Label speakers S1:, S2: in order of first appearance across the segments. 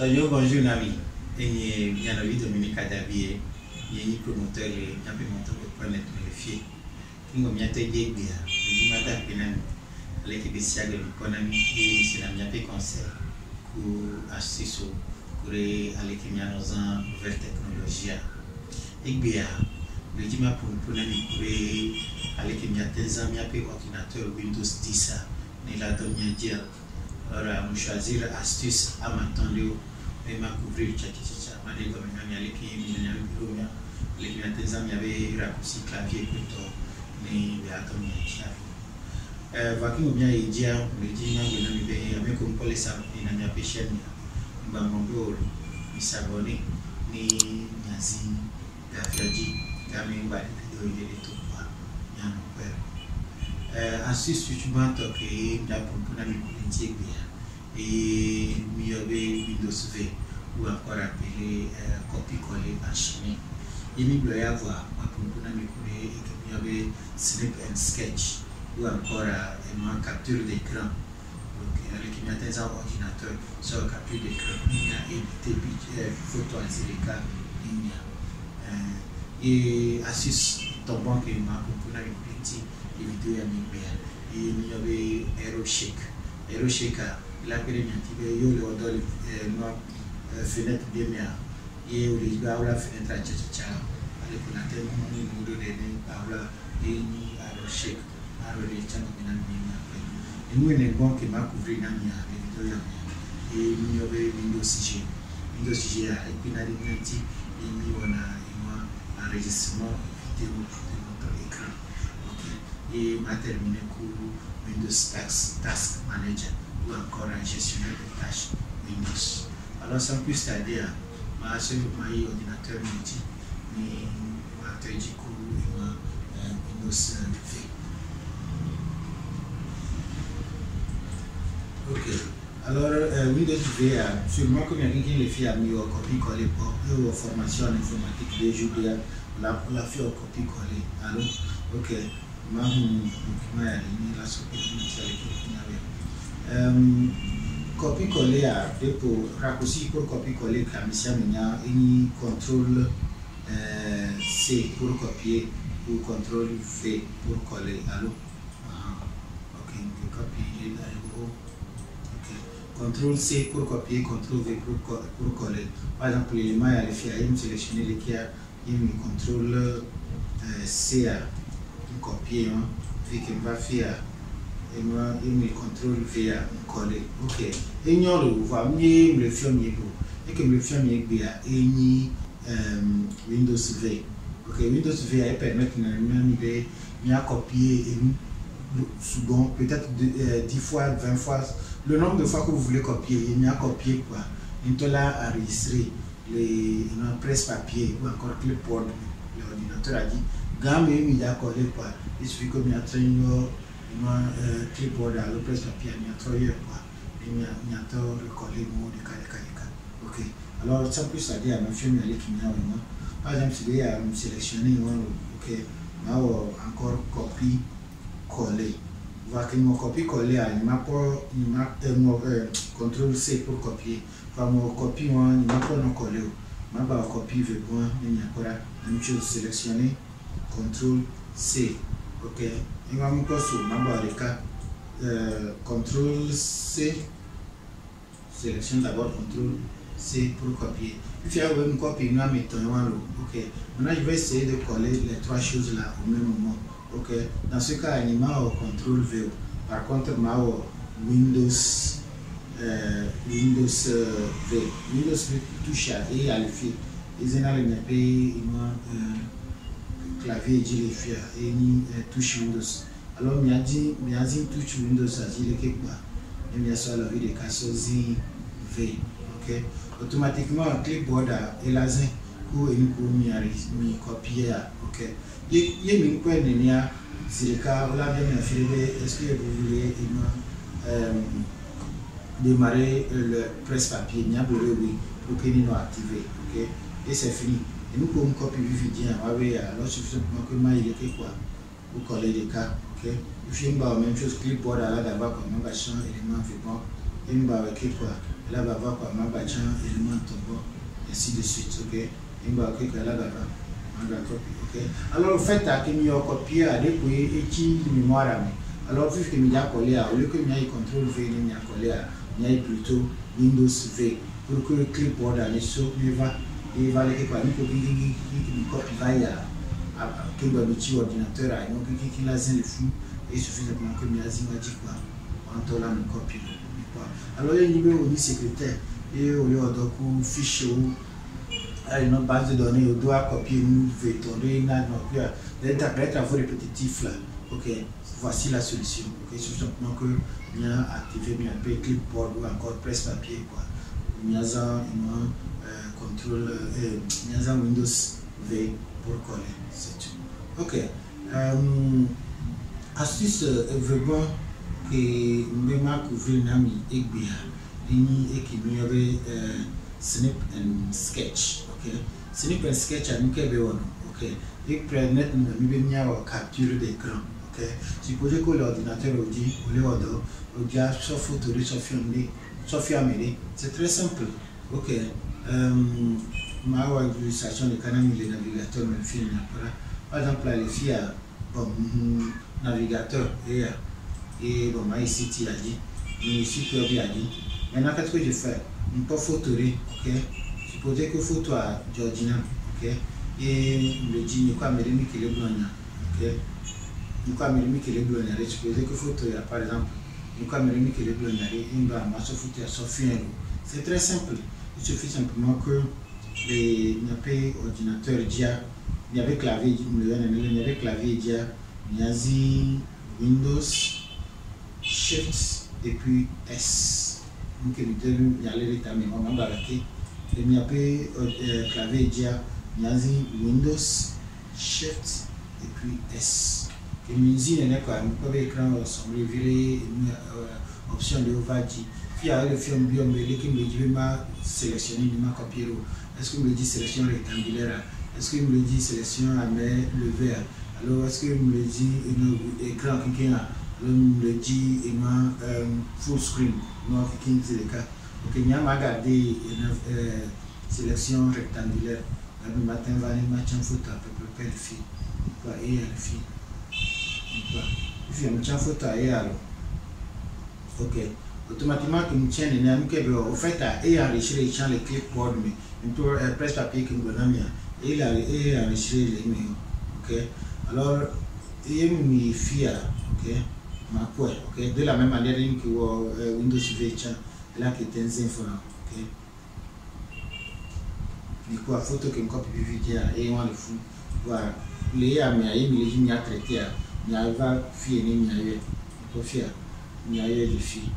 S1: Yo, bonjour, Nami. Et bien envie Dominique Adabier, il y a promoteur et un peu monteur pour prendre le fier. Nous avons été guidés, le matin, l'équipe de Siago, l'économie, et c'est la mienne conseil pour assister pour aller qui m'a dans un nouvelle technologie. Et bien, le dimanche pour aller aller qui m'a des amis avec ordinateur Windows 10, mais la dernière dire, alors on choisir astuce à m'attendre. Et ma couvrir tchakicha ma dit comme il y a les qui il y a le bureau les qui des amis avaient raccourci clavier plutôt mais il y a comme il vacu bien il dit le dit non il n'a pas avec comme pour les ça il n'a pas péché ni ba mon bureau ni s'abonner ni nazi gafraji gamin ba vidéo il est tout quoi il y a un père astuce YouTube que da pour na mi courir bien et mieux Windows V ou encore appelé copier-coller enchaîné. Il y a avoir pour nous et Snip and Sketch ou encore une capture d'écran. Donc avec un ordinateur sur capture d'écran, il y a édité photo en silica, et astuce tombant que m'a pour nous petit vidéo à mi et il y avait AeroShake la première qui est yo le odol fenêtre bien et le gars la fenêtre à tchatcha avec la tête mon de la et ni AeroShake le channel bien et nous ne bon que m'a couvrir dans la vidéo et il y avait Windows CG et puis na dimenti et ni on a enregistrement vidéo de notre écran et m'a terminé pour Windows Task Manager ou encore un gestionnaire de tâches Windows. Alors sans plus tarder, ma ordinateur multi, mais ma du coup Windows V. Ok. Alors Windows V, sûrement comme il y a quelqu'un qui le fait à mieux copier-coller pour une formation en informatique des jours de la fait au copier-coller. Alors, ok. Ma document est aligné la superficie copier-coller pour raccourci pour copier-coller comme ça il y a une contrôle C pour copier ou contrôle V pour coller allô ok copier là ok contrôle C pour copier contrôle V pour coller par exemple l'élément il y a le fait il sélectionner les qui a une contrôle C pour copier V qui va faire et moi il me contrôle via coller ok et nous le voit mieux le fermier et que le fermier bien et ni Windows V ok Windows V permet de nous copier et souvent peut-être 10 fois 20 fois le nombre de fois que vous voulez copier il y a copier quoi il te l'a enregistré les presse-papier ou encore clipboard l'ordinateur a dit gamme il y a collé quoi il suffit que il y a clipboard à l'oppresse papier, il y a 3 heures quoi. Il y a le collègue mot de Kaleka. Ok. Alors, sans plus à dire, ma fille m'a dit qu'il y a par exemple, si il y a sélectionné, ok, ma encore copie coller. Voir que mon copie coller, il m'a contrôle C pour copier. Quand mon copie, il m'a pas non coller. Ma copie veut bon, il y a quoi la même chose sélectionner, contrôle C. Ok, il va me passer contrôle C, sélection d'abord contrôle C pour copier. Puis il y a une copie, nous mettons ok. Maintenant je vais essayer de coller les 3 choses là au même moment. Ok, dans ce cas il y a contrôle V. Par contre il y a Windows V. Windows V touche à V à l'effet. Ils ont les pays clavier et ni touche Windows. Alors, il y a une touche Windows, ça dit que quoi. Il y a sur la vie de Cassozi V. Ok. Automatiquement, un clipboard est là, pour une copier. Ok. Il y a une point de nia, c'est le cas, là, bien affirmé, est-ce que vous voulez démarrer le presse-papier, il y a oui, pour que nous activer. Ok. Et c'est fini. Et nous pouvons copier le vidéo, alors suffisamment que moi il était quoi pour coller des cas, ok. Il faut une même chose clipboard là d'abord comme un champ élément fait bon, et une barre quoi
S2: et là va voir quoi ma bacha élément tombe ainsi de suite, ok, il va que là va ok. Alors, le fait que je copié à des points et qui mémoire. Alors, vu que je vais coller au lieu que je vais contrôle V, je vais coller je vais plutôt Windows V pour que le clipboard allait sur il va aller quoi, il copie va à quel ordinateur à donc qui l'a zin le fou et suffisamment que je vais dire quoi, en là me copie. Alors, il y a un niveau au secrétaire et au lieu de fichier une base de données, on doit copier une tourner des travaux répétitifs là. Ok, voici la solution. Ok, c'est simplement que bien activer bien peu clipboard ou encore presse-papier quoi. Bien un contrôle, bien Windows V pour coller, c'est tout. Ok, astuce vraiment que nous avons couvert nami et bien, et qui nous avait snip and sketch. Okay. Snip and sketch à nous qu'elle ok. Et prenez une capture d'écran. Ok. Supposez que l'ordinateur dit au dia soit photo soit filmé, c'est très simple. Ok. Ma utilisation de canal de navigateur me filme par exemple là les filles bon navigateur et bon ma ici tu as dit ici tu as dit maintenant qu'est-ce que je fais une pas photorer, ok. Supposez que photo à Georgina, ok, et le dit ni quoi mais demi qui est blanc, ok, ni quoi mais demi qui est blanc, supposez que photo il y a par exemple ni quoi mais demi qui est blanc, il va masser photo à Sophie. C'est très simple, il suffit simplement que les ordinateurs dia, il y avait clavier, il y avait clavier dia, il y a Windows Shift et puis S. Donc il y a les états mais on va arrêter. Il y a clavier dia, il y a Windows Shift et puis S. Et musique n'est quoi, on peut écran ensemble virer une option de overdi. Puis il y a le film biomélé qui me dit ma sélectionner ma copier. Est-ce que me dit sélection rectangulaire? Est-ce que me dit sélection à le vert? Alors est-ce que me dit un écran qui est me dit full screen? Non, qui est le cas. Ok, il y a regardé une sélection rectangulaire. Le matin, va aller mettre une photo à peu près le fil. Et le fil. Il fait une photo et alors. Ok. Automatiquement, que nous tiennent les au fait, et enregistrer les clipboard, mais pour presse papier que nous avons et enregistrer les mails. Ok. Alors, il y a une fille, ok. Ma quoi, ok. De la même manière que Windows V, là qui est un info, ok. Du coup, la photo que je copie vidéo et on le fout. Voilà. Les amis, il y a traité, il y a va fier, il y a fier, il y a des filles.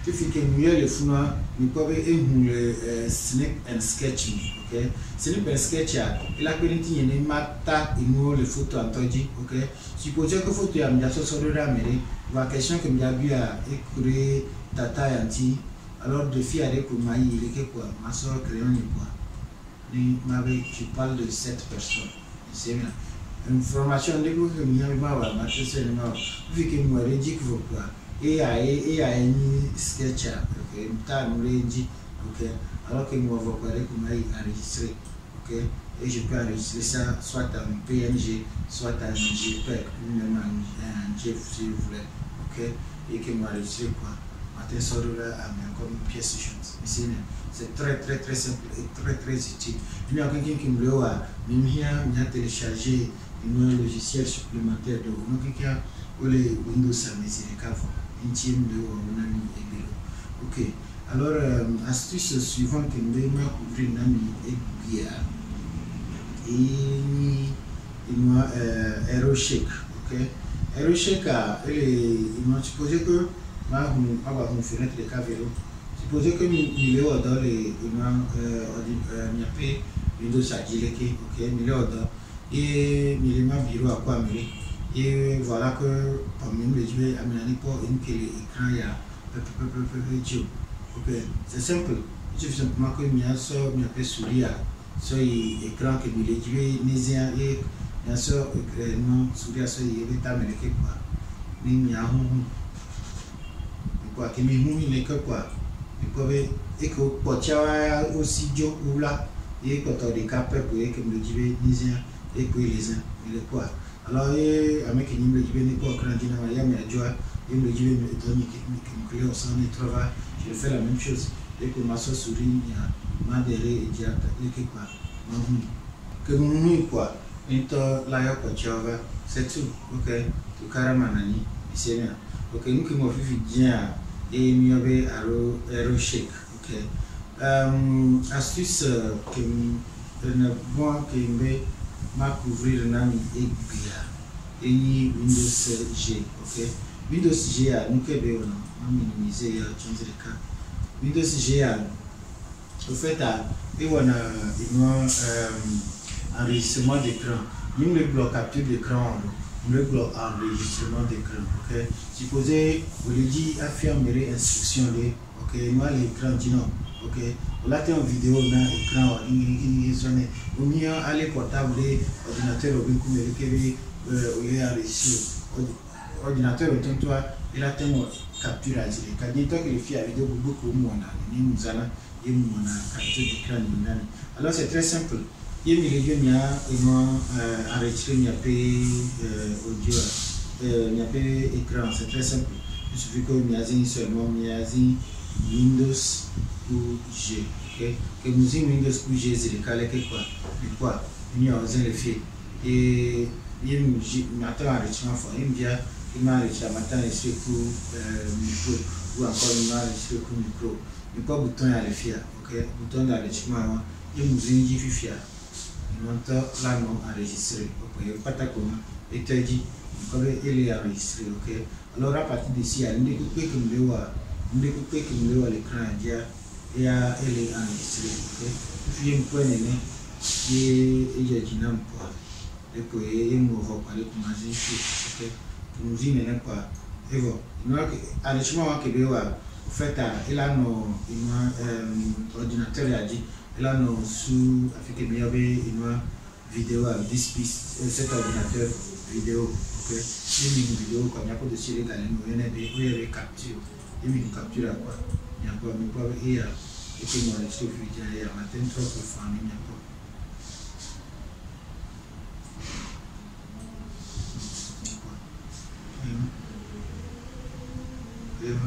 S2: Tu fais que nous le fou, nous pouvons le snip and sketch, ok. Snip and sketch, il a permis de mater le photo en toji, ok. Supposez que photo a mis à ce la mairie, la question que j'ai vu à écrire tata anti, alors de filles avec pour maï, il est quoi, ma soeur crayon et quoi. Tu parles de 7 personnes, c'est bien. Une formation de groupe que nous avons, ma soeur, vu que nous avons dit que vous quoi. Et à un sketch, ok, ok, alors que nous avons parlé pour enregistrer, ok, et je peux enregistrer ça soit en PNG, soit en JPEG, ou même en GIF si vous voulez, ok, et que nous enregistrons quoi, matin soir là, comme une pièce ici, c'est très simple et très utile. Il y a quelqu'un qui me l'a dit, même il a téléchargé un logiciel supplémentaire de quelqu'un ou les Windows à mes ok, alors astuce suivante que nous devons couvrir et bien et AeroShake, ok. AeroShake il supposé que ma fenêtre de cavélo supposé que nous dans les Windows à Gileke, ok, et nous bureau à quoi et voilà que parmi les jouets amenés pour une que l'écran y a ok, c'est simple, il suffit simplement que il y a souris à ce écran que les jouets et bien sûr non souria so yebe ta meleke quoi ni nya hu quoi que mi hu ni que quoi et quoi et que potia aussi jo oula et que to de cap pour que me dibe nizia et que les uns il quoi alors et avec ni me dibe ni quoi quand dina ya me joa et me dibe me donner que me on s'en est travail je fais la même chose et que ma so souris ya ma dere et dia et que quoi que nous quoi into la ya potia c'est tout OK tout carrément nani c'est bien OK nous qui m'ont fait bien et mieux aro shake OK astuce que ne bon que me ma couvrir nami et bien et Windows G OK Windows G a nous que be on minimiser ya changer le cas Windows G a au fait à et on a une enregistrement d'écran il me bloque capture d'écran le bloc enregistrement d'écran OK supposez vous lui dit affirmer instruction les OK moi l'écran dit non OK là tu as une vidéo dans écran il sonne au mieux aller portable ordinateur au bien comme le est enregistré ordinateur autant toi il a tellement capture à dire quand il toi que le fait vidéo beaucoup moins ni nous allons et nous on a capture d'écran alors c'est très simple il y a enregistré il y a audio il y a écran c'est très simple il suffit que il y a seulement il y a Windows ou G OK que nous avons Windows ou G c'est le cas quoi il y a osé le fait et il m'attend enregistrement fort il m'a enregistré maintenant enregistré pour micro ou encore il m'a enregistré pour micro il pas bouton à le faire OK bouton d'enregistrement il nous a dit fifia monteur là non enregistré OK pas ta comment et tu dit comme il est enregistré OK alors à partir d'ici il y a une que me voit l'écran dia et elle est enregistrée OK puis un point né et il y a du nom quoi et puis il me voit parler comme ça OK nous dit n'est pas et voilà nous enregistrement que be wa au fait il a nos ordinateur a dit là nous sous avec une vidéo à 10 pistes cet ordinateur vidéo OK une vidéo comme il y a pas de série dans les il y a capture il y a capture à quoi il y a pas mais pas et puis moi je suis vidéo il y a matin trop pour famille il y a pas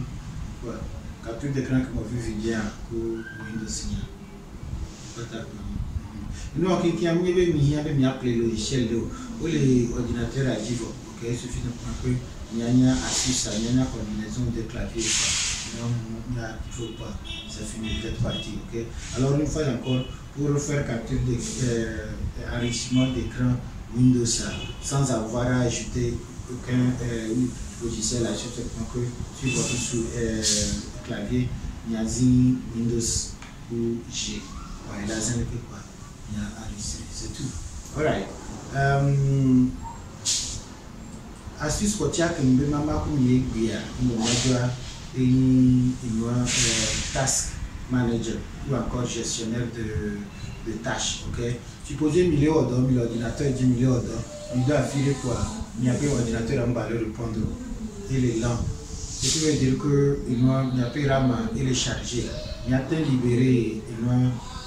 S2: quoi capture d'écran que moi vu vidéo pour Windows signal non qui a mis mi appelé le logiciel de ou les ordinateurs à dire OK il suffit de prendre que il y a astuce il y a combinaison de clavier non il faut pas ça finit cette partie OK alors une fois encore pour refaire capture de enrichissement d'écran Windows sans avoir à ajouter aucun logiciel à sur votre clavier il y a Windows ou G il a zéro quoi il y a enregistré c'est tout alright astuce côté que nous maman comme il est nous doit une task manager ou encore gestionnaire de tâches OK supposez million l'ordinateur 10 millions d'ordre il doit afficher quoi il y a pas ordinateur en bas le répondre il est lent ce qui veut dire que il n'y a pas RAM il est chargé il y a temps libéré il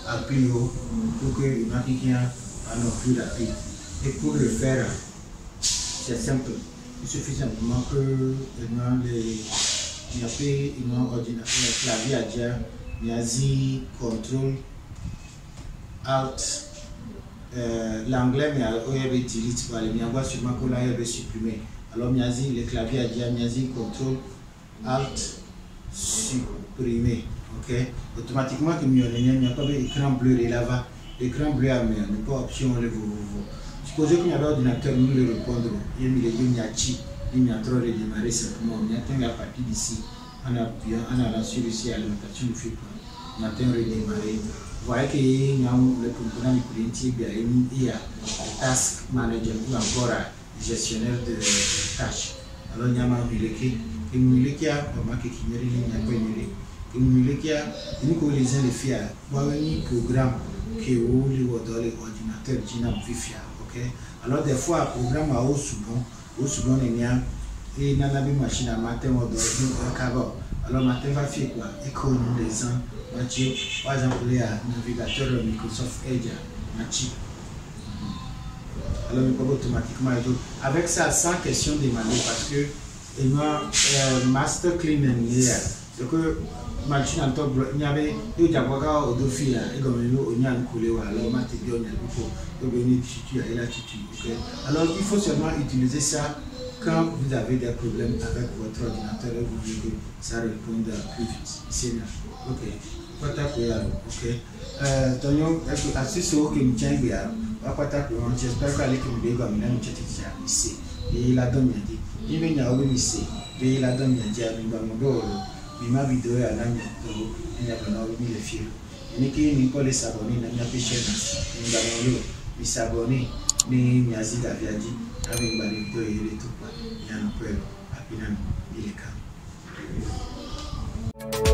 S2: a appuyé pour que il y a un plus rapide et pour le faire c'est simple il suffit simplement que il y a pas ordinateur clavier à dire il y a contrôle alt l'anglais mais il y a delete voilà il y a sûrement que là il y a supprimé alors il y a le clavier à dire il y a contrôle alt supprimer OK automatiquement que il n'y a pas d'écran bleu et là-bas l'écran bleu à mais pas option le supposez qu'il y a l'ordinateur nous le répondre il y a chi il y a trop redémarrer simplement on attend la partie d'ici on a lancé ici alimentation du fil on attend redémarrer voyez qu'il y a le composant client il y a task manager ou encore gestionnaire de tâches alors il y a ma qui a vraiment qui n'y a pas une qui a une coalition de FIA un programme qui est où les ordinateurs qui n'a pas FIA OK ok. Alors des fois programme à haut souvent il y a et nana bi machine à matin on doit câble. Alors matin va faire quoi? Économie des gens, par exemple il y a navigateur Microsoft Edge, match. Alors, il peut automatiquement et tout. Avec ça, sans question demandée, parce que il y a master clean and layer. Donc, machine en top, il y avait deux diabogas au deux filles, et comme il y a un coulé, alors matériel, il faut venir tuer et la tuer. Alors, il faut seulement utiliser ça quand vous avez des problèmes avec votre ordinateur et vous voulez que ça réponde plus vite. C'est là. Ok. Ok. Tonyo, astuce au que nous tiens bien. J'espère qu'à l'équipe de Gomina, nous avons ici. Et il a donné dit. Il vient à ici. Et il a donné dit à Mimbamodo. Mima vidéo à l'année. Il n'y a pas de les films. Il n'y a pas de s'abonner. Il n'y a pas de chaîne. Mimbamodo. Il s'abonne. Il y a Zida Viadi. Avec une vidéo et tout. Il y a un peu. Il y a un peu.